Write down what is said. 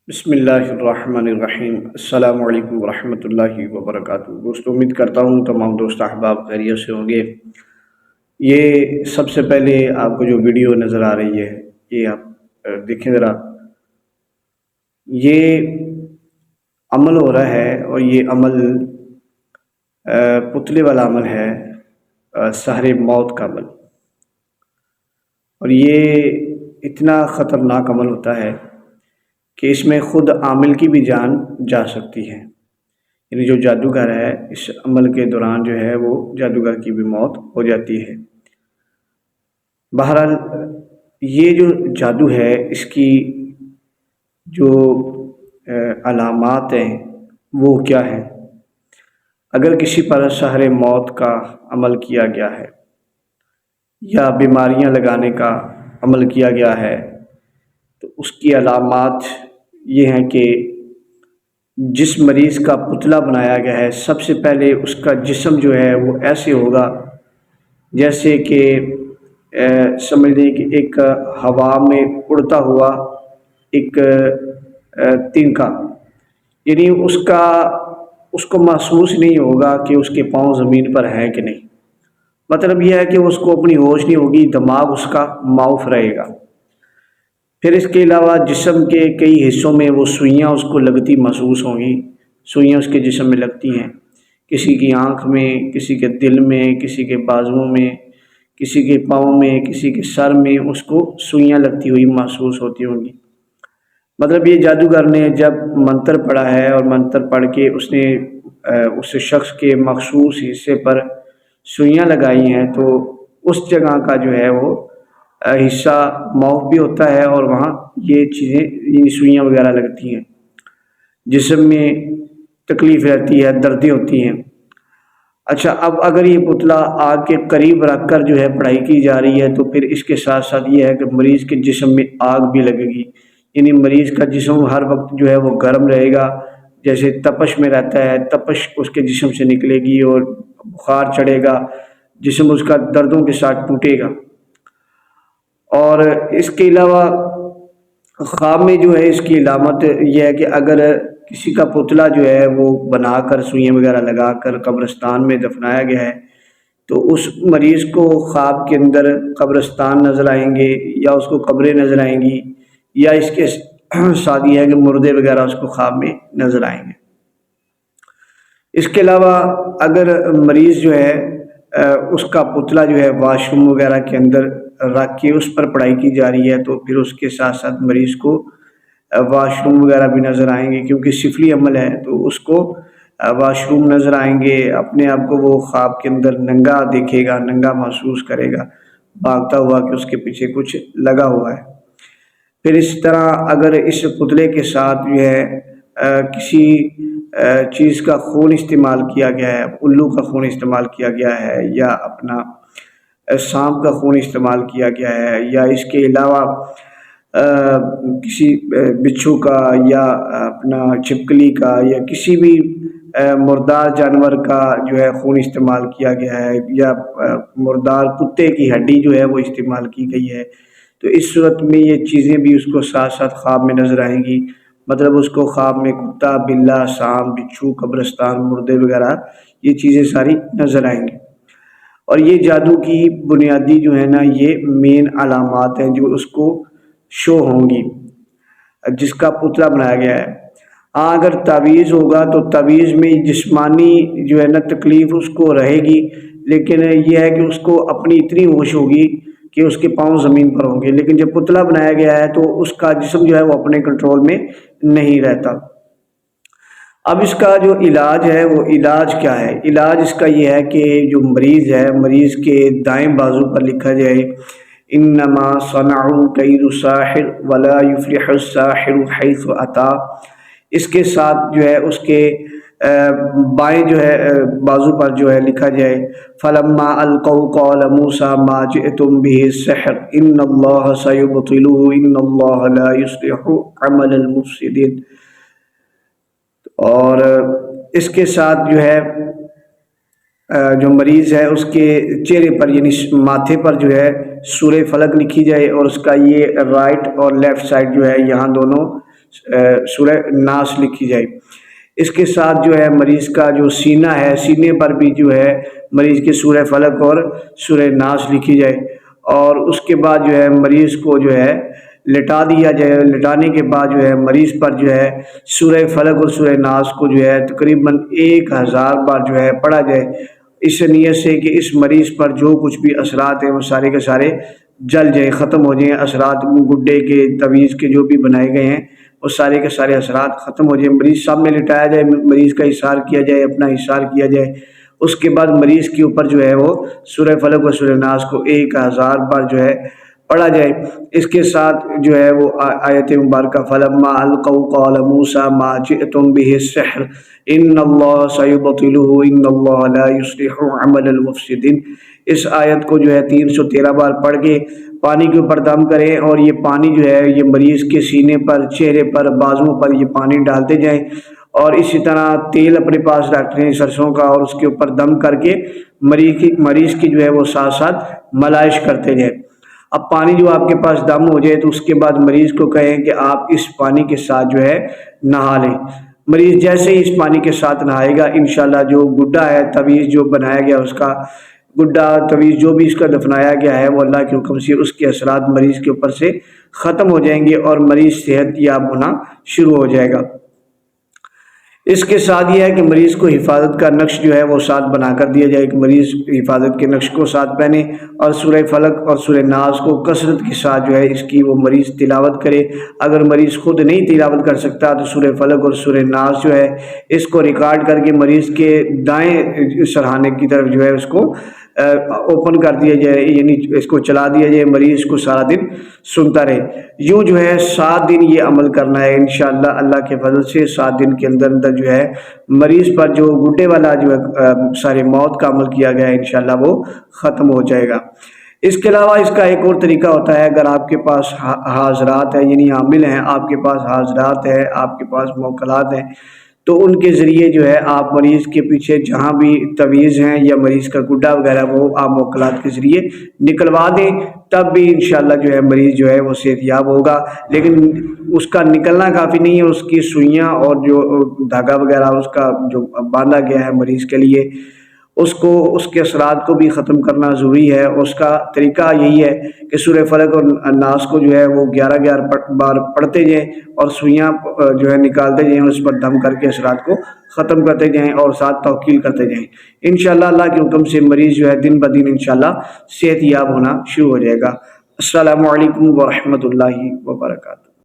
بسم اللہ الرحمن الرحیم۔ السلام علیکم ورحمۃ اللہ وبرکاتہ۔ دوستو، امید کرتا ہوں تمام دوست احباب خیریت سے ہوں گے۔ یہ سب سے پہلے آپ کو جو ویڈیو نظر آ رہی ہے، یہ آپ دیکھیں ذرا۔ یہ عمل ہو رہا ہے اور یہ عمل پتلے والا عمل ہے، سحر موت کا عمل۔ اور یہ اتنا خطرناک عمل ہوتا ہے کہ اس میں خود عامل کی بھی جان جا سکتی ہے، یعنی جو جادوگر ہے اس عمل کے دوران جو ہے وہ جادوگر کی بھی موت ہو جاتی ہے۔ بہرحال یہ جو جادو ہے اس کی جو علامات ہیں وہ کیا ہیں؟ اگر کسی پر سحر موت کا عمل کیا گیا ہے یا بیماریاں لگانے کا عمل کیا گیا ہے تو اس کی علامات یہ ہیں کہ جس مریض کا پتلا بنایا گیا ہے سب سے پہلے اس کا جسم جو ہے وہ ایسے ہوگا جیسے کہ سمجھ لیں کہ ایک ہوا میں اڑتا ہوا ایک تنکا، یعنی اس کو محسوس نہیں ہوگا کہ اس کے پاؤں زمین پر ہیں کہ نہیں۔ مطلب یہ ہے کہ اس کو اپنی ہوش نہیں ہوگی، دماغ اس کا معاف رہے گا۔ پھر اس کے علاوہ جسم کے کئی حصوں میں وہ سوئیاں اس کو لگتی محسوس ہوں گی، سوئیاں اس کے جسم میں لگتی ہیں، کسی کی آنکھ میں، کسی کے دل میں، کسی کے بازوؤں میں، کسی کے پاؤں میں، کسی کے سر میں اس کو سوئیاں لگتی ہوئی محسوس ہوتی ہوں گی۔ مطلب یہ جادوگر نے جب منتر پڑھا ہے اور منتر پڑھ کے اس نے اس شخص کے مخصوص حصے پر سوئیاں لگائی ہیں تو اس جگہ کا جو ہے وہ حصہ معاف بھی ہوتا ہے اور وہاں یہ چیزیں یعنی سوئیاں وغیرہ لگتی ہیں، جسم میں تکلیف رہتی ہے، دردیں ہوتی ہیں۔ اچھا، اب اگر یہ پتلا آگ کے قریب رکھ کر جو ہے پڑھائی کی جا رہی ہے تو پھر اس کے ساتھ ساتھ یہ ہے کہ مریض کے جسم میں آگ بھی لگے گی، یعنی مریض کا جسم ہر وقت جو ہے وہ گرم رہے گا، جیسے تپش میں رہتا ہے، تپش اس کے جسم سے نکلے گی اور بخار چڑھے گا، جسم اس کا دردوں کے ساتھ ٹوٹے گا۔ اور اس کے علاوہ خواب میں جو ہے اس کی علامت یہ ہے کہ اگر کسی کا پتلا جو ہے وہ بنا کر سوئیاں وغیرہ لگا کر قبرستان میں دفنایا گیا ہے تو اس مریض کو خواب کے اندر قبرستان نظر آئیں گے یا اس کو قبریں نظر آئیں گی، یا اس کے ساتھ یہ ہے کہ مردے وغیرہ اس کو خواب میں نظر آئیں گے۔ اس کے علاوہ اگر مریض جو ہے اس کا پتلا جو ہے واش روم وغیرہ کے اندر رکھ کے اس پر پڑھائی کی جا رہی ہے تو پھر اس کے ساتھ ساتھ مریض کو واش روم وغیرہ بھی نظر آئیں گے، کیونکہ سفلی عمل ہے تو اس کو واش روم نظر آئیں گے، اپنے آپ کو وہ خواب کے اندر ننگا دیکھے گا، ننگا محسوس کرے گا، بھاگتا ہوا کہ اس کے پیچھے کچھ لگا ہوا ہے۔ پھر اس طرح اگر اس پتلے کے ساتھ جو ہے کسی چیز کا خون استعمال کیا گیا ہے، الو کا خون استعمال کیا گیا ہے یا اپنا سانپ کا خون استعمال کیا گیا ہے، یا اس کے علاوہ کسی بچھو کا یا اپنا چھپکلی کا یا کسی بھی مردار جانور کا جو ہے خون استعمال کیا گیا ہے، یا مردار کتے کی ہڈی جو ہے وہ استعمال کی گئی ہے، تو اس صورت میں یہ چیزیں بھی اس کو ساتھ ساتھ خواب میں نظر آئیں گی۔ مطلب اس کو خواب میں کتا، بلا، سانپ، بچھو، قبرستان، مردے وغیرہ یہ چیزیں ساری نظر آئیں گی۔ اور یہ جادو کی بنیادی جو ہے نا یہ مین علامات ہیں جو اس کو شو ہوں گی جس کا پتلا بنایا گیا ہے۔ ہاں، اگر تعویذ ہوگا تو تعویذ میں جسمانی جو ہے نا تکلیف اس کو رہے گی، لیکن یہ ہے کہ اس کو اپنی اتنی ہوش ہوگی کہ اس کے پاؤں زمین پر ہوں گے، لیکن جب پتلا بنایا گیا ہے تو اس کا جسم جو ہے وہ اپنے کنٹرول میں نہیں رہتا۔ اب اس کا جو علاج ہے وہ علاج کیا ہے؟ علاج اس کا یہ ہے کہ جو مریض ہے، مریض کے دائیں بازو پر لکھا جائے انما صنعوا کید ساحر ولا یفلح الساحر حیث اتی۔ اس کے ساتھ جو ہے اس کے بائیں جو ہے بازو پر جو ہے لکھا جائے فلما القوا قال موسیٰ ما جئتم به السحر ان اللہ سیبطلہ ان اللہ لا یصلح عمل المفسدین۔ اور اس کے ساتھ جو ہے جو مریض ہے اس کے چہرے پر یعنی ماتھے پر جو ہے سورہ فلق لکھی جائے اور اس کا یہ رائٹ اور لیفٹ سائڈ جو ہے یہاں دونوں سورہ ناس لکھی جائے۔ اس کے ساتھ جو ہے مریض کا جو سینہ ہے، سینے پر بھی جو ہے مریض کے سورہ فلق اور سورہ ناس لکھی جائے، اور اس کے بعد جو ہے مریض کو جو ہے لٹا دیا جائے۔ لٹانے کے بعد جو ہے مریض پر جو ہے سورہ فلق اور سورہ ناس کو جو ہے تقریباً 1000 بار جو ہے پڑھا جائے، اس نیت سے کہ اس مریض پر جو کچھ بھی اثرات ہیں وہ سارے کے سارے جل جائیں، ختم ہو جائیں۔ اثرات گڈے کے، تعویذ کے جو بھی بنائے گئے ہیں وہ سارے کے سارے اثرات ختم ہو جائیں۔ مریض سامنے لٹایا جائے، مریض کا احسار کیا جائے، اپنا احسار کیا جائے۔ اس کے بعد مریض کے اوپر جو ہے وہ سورہ فلق و سورہ ناس کو 1000 بار جو ہے پڑھا جائے۔ اس کے ساتھ جو ہے وہ آیت مبارکہ فَلَمَّا أَلْقَوْا قَالَ مُوسَىٰ مَا جِئْتُم بِهِ السِّحْرُ إِنَّ اللَّهَ سَيُبْطِلُهُ إِنَّ اللَّهَ لَا يُصْلِحُ عَمَلَ الْمُفْسِدِينَ۔ اس آیت کو جو ہے 313 بار پڑھ کے پانی کے اوپر دم کریں، اور یہ پانی جو ہے یہ مریض کے سینے پر، چہرے پر، بازوؤں پر یہ پانی ڈالتے جائیں، اور اسی طرح تیل اپنے پاس رکھتے ہیں سرسوں کا، اور اس کے اوپر دم کر کے مریض کی جو ہے وہ ساتھ ساتھ مالش کرتے جائیں۔ اب پانی جو آپ کے پاس دم ہو جائے تو اس کے بعد مریض کو کہیں کہ آپ اس پانی کے ساتھ جو ہے نہا لیں۔ مریض جیسے ہی اس پانی کے ساتھ نہائے گا، انشاءاللہ جو گڈا ہے، تعویذ جو بنایا گیا، اس کا گڈا تعویذ جو بھی اس کا دفنایا گیا ہے، وہ اللہ کے حکم سے اس کے اثرات مریض کے اوپر سے ختم ہو جائیں گے، اور مریض صحت یاب ہونا شروع ہو جائے گا۔ اس کے ساتھ یہ ہے کہ مریض کو حفاظت کا نقش جو ہے وہ ساتھ بنا کر دیا جائے کہ مریض حفاظت کے نقش کو ساتھ پہنے، اور سورہ فلق اور سورہ ناس کو کثرت کے ساتھ جو ہے اس کی وہ مریض تلاوت کرے۔ اگر مریض خود نہیں تلاوت کر سکتا تو سورہ فلق اور سورہ ناس جو ہے اس کو ریکارڈ کر کے مریض کے دائیں سرہانے کی طرف جو ہے اس کو اوپن کر دیا جائے، یعنی اس کو چلا دیا جائے، مریض کو سارا دن سنتا رہے۔ یوں جو ہے 7 دن یہ عمل کرنا ہے انشاءاللہ۔ اللہ کے فضل سے 7 دن کے اندر اندر جو ہے مریض پر جو گڈے والا جو ہے سارے موت کا عمل کیا گیا ہے انشاءاللہ وہ ختم ہو جائے گا۔ اس کے علاوہ اس کا ایک اور طریقہ ہوتا ہے، اگر آپ کے پاس حاضرات ہیں، یعنی عامل ہیں، آپ کے پاس حاضرات ہیں، آپ کے پاس موکلات ہیں، تو ان کے ذریعے جو ہے آپ مریض کے پیچھے جہاں بھی تعویذ ہیں یا مریض کا گڈا وغیرہ وہ آپ موکلات کے ذریعے نکلوا دیں، تب بھی انشاءاللہ جو ہے مریض جو ہے وہ صحت یاب ہوگا۔ لیکن اس کا نکلنا کافی نہیں ہے، اس کی سوئیاں اور جو دھاگا وغیرہ اس کا جو باندھا گیا ہے مریض کے لیے، اس کے اثرات کو بھی ختم کرنا ضروری ہے۔ اس کا طریقہ یہی ہے کہ سورہ فلق اور ناس کو جو ہے وہ 11 بار پڑھتے جائیں، اور سوئیاں جو ہے نکالتے جائیں، اس پر دم کر کے اثرات کو ختم کرتے جائیں، اور ساتھ توکیل کرتے جائیں۔ انشاءاللہ اللہ کے حکم سے مریض جو ہے دن بدن انشاءاللہ صحت یاب ہونا شروع ہو جائے گا۔ السلام علیکم ورحمۃ اللہ وبرکاتہ۔